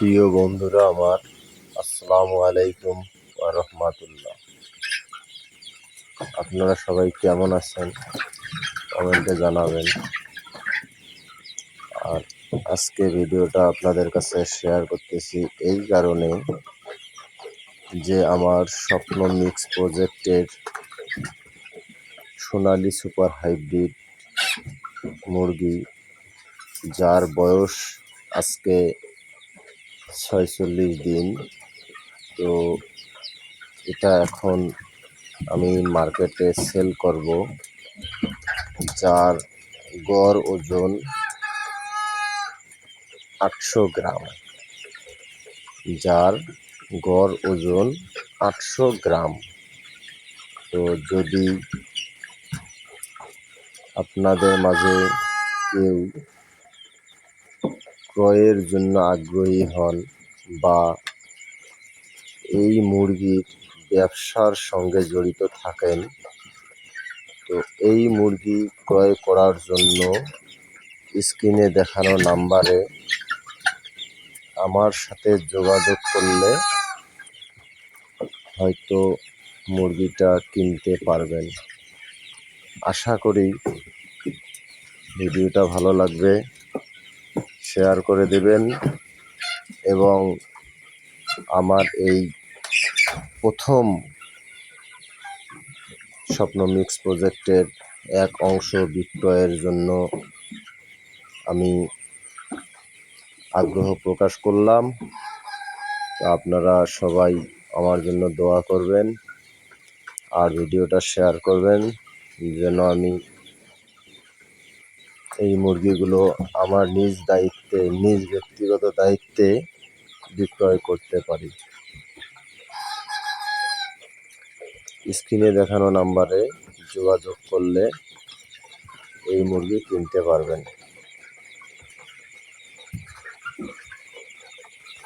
প্রিয় বন্ধুরা আমার, আসসালামু আলাইকুম ওয়া রাহমাতুল্লাহ। আপনারা সবাই কেমন আছেন কমেন্টে জানাবেন। আর আজকে ভিডিওটা আপনাদের কাছে শেয়ার করতেছি এই কারণে যে আমার স্বপ্ন মিক্স প্রজেক্টের সোনালী সুপার হাইব্রিড মুরগি, যার বয়স আজকে 46 দিন, তো এটা এখন আমি মার্কেটে সেল করব। যার গড় ওজন 800 গ্রাম, যার গড় ওজন 800 গ্রাম। তো যদি আপনাদের মাঝে কেউ ক্রয়ের জন্য আগ্রহী হন বা এই মুরগির ব্যবসার সঙ্গে জড়িত থাকেন, তো এই মুরগি ক্রয় করার জন্য স্ক্রিনে দেখানো নাম্বারে আমার সাথে যোগাযোগ করলে হয়তো মুরগিটা কিনতে পারবেন। আশা করি ভিডিওটা ভালো লাগবে, শেয়ার করে দেবেন এবং আমার এই প্রথম স্বপ্ন মিক্স প্রজেক্টের এক অংশ বিক্রয়ের জন্য আমি আগ্রহ প্রকাশ করলাম। আপনারা সবাই আমার জন্য দোয়া করবেন আর ভিডিওটা শেয়ার করবেন, যেন আমি এই মুরগিগুলো আমার নিজ দায়িত্বে, নিজ ব্যক্তিগত দায়িত্বে বিক্রয় করতে পারি। স্ক্রিনে দেখানো নাম্বারে যোগাযোগ করলে এই মুরগি কিনতে পারবেন।